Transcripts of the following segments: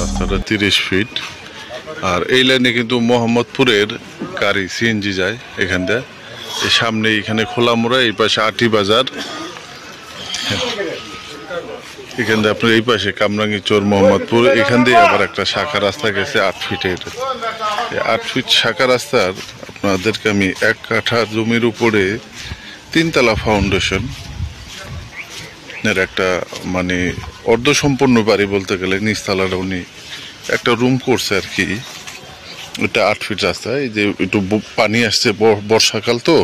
রাস্তাটা 30 ফিট। আর এই লাইনে কিন্তু মোহাম্মদপুরের গাড়ি সিএনজি যায় এখান দিয়ে। এই সামনে এখানে খোলামোড়া, এই পাশে আটি বাজার, এখান দিয়ে আপনার এই পাশে কামরাঙ্গি চর মোহাম্মদপুর। এখান দিয়ে আবার একটা শাখা রাস্তা গেছে 8 ফিটের। 8 ফিট শাখা রাস্তার আপনাদেরকে আমি 1 কাঠা জমির উপরে 3 তলা ফাউন্ডেশন এর একটা মানে অর্ধসম্পূর্ণ বাড়ি বলতে গেলে, নিচতলাটা উনি একটা রুম করছে আর কি। এটা 8 ফিট রাস্তা। এই যে একটু পানি আসছে, বর্ষাকাল তো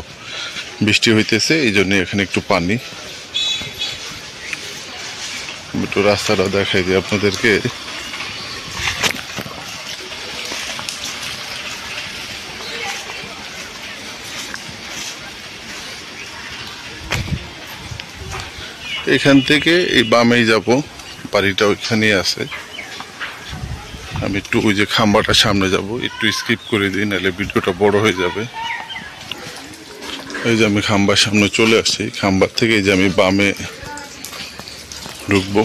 বৃষ্টি হইতেছে, এই জন্য এখানে একটু পানি। একটু রাস্তাটা দেখাই দিই আপনাদেরকে। এখান থেকে এই বামেই যাব, বাড়িটা ওইখানেই আছে। আমি একটু ওই যে খাম্বাটার সামনে যাব, একটু স্কিপ করে দিই, নাহলে ভিডিওটা বড় হয়ে যাবে। এই যে আমি খাম্বার সামনে চলে আসছি, খাম্বার থেকে এই যে আমি বামে ঢুকবো।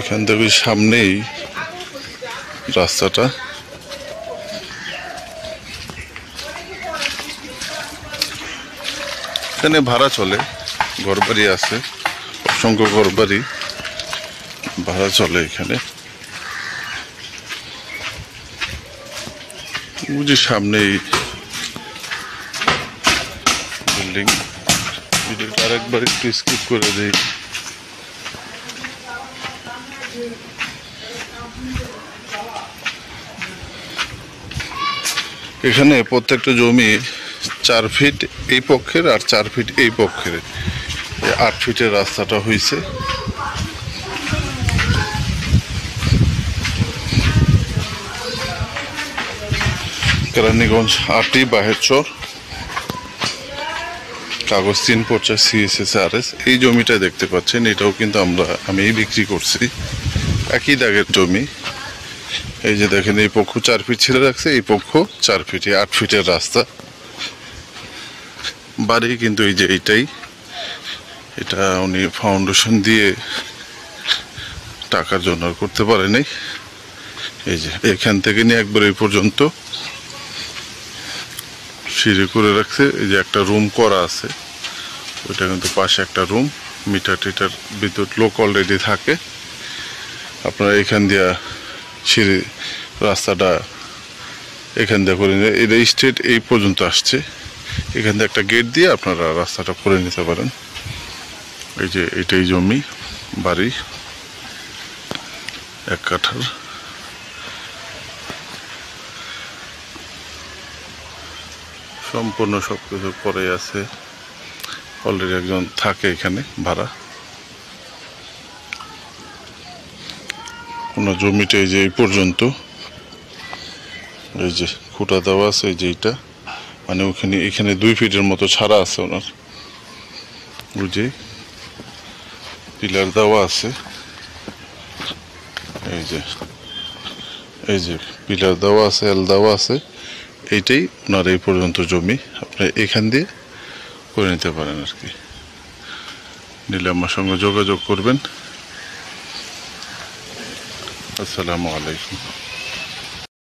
এখান থেকে সামনেই রাস্তাটা। এখানে ভাড়া চলে, ঘরবাড়ি আছে, অসংখ্য ঘরবাড়ি ভাড়া চলে এখানে। বুঝি সামনেই বিল্ডিং। ভিডিওটা আরেকবার একটু স্কিপ করে দিই। এখানে প্রত্যেকটা জমি 4 ফিট এই পক্ষের আর 4 ফিট এই পক্ষের। 8 ফিটের রাস্তাটা হয়েছে। কেরানীগঞ্জ আটি বাহেরচর, কাগজ 3 পর্চা CSSRS। এই জমিটা দেখতে পাচ্ছেন, এটাও কিন্তু আমি বিক্রি করছি, একই দাগের জমি। এই যে দেখেন, এই পক্ষ 4 ফিট ছেড়ে রাখছে, এই পক্ষ 4 ফিট, 8 ফিটের রাস্তা। বাড়ি কিন্তু এই যে এটা উনি ফাউন্ডেশন দিয়ে টাকার জন্য করতে পারে নাই। এই যে এখান থেকে নিয়ে একবার এই পর্যন্ত সিঁড়ি করে রাখছে। এই যে একটা রুম করা আছে, ওইটা কিন্তু পাশে একটা রুম। মিটার টিটার বিদ্যুৎ লোক অলরেডি থাকে। আপনারা এখান দিয়া সিঁড়ি রাস্তাটা এখান দিয়ে করে নিয়ে, এটা স্ট্রেট এই পর্যন্ত আসছে। এখান থেকে একটা গেট দিয়ে আপনারা রাস্তাটা করে নিতে পারেন। এই যে এটাই জমি, বাড়ি 1 কাঠার। সম্পূর্ণ সবকিছু পরে আছে, অলরেডি একজন থাকে এখানে ভাড়া। ওনার জমিটা এই যে এই পর্যন্ত, এই যে খুঁটা দেওয়া আছে, এই যে এইটা মানে এখানে 2 ফিটের মতো ছাড়া আছে ওনার। বুঝে পিলার দেওয়া আছে, এই যে পিলার দেওয়া আছে, এল দেওয়া আছে। এইটাই ওনার এই পর্যন্ত জমি। আপনি এখান দিয়ে করে নিতে পারেন আর কি। নিলে আমার সঙ্গে যোগাযোগ করবেন। আসসালামু আলাইকুম।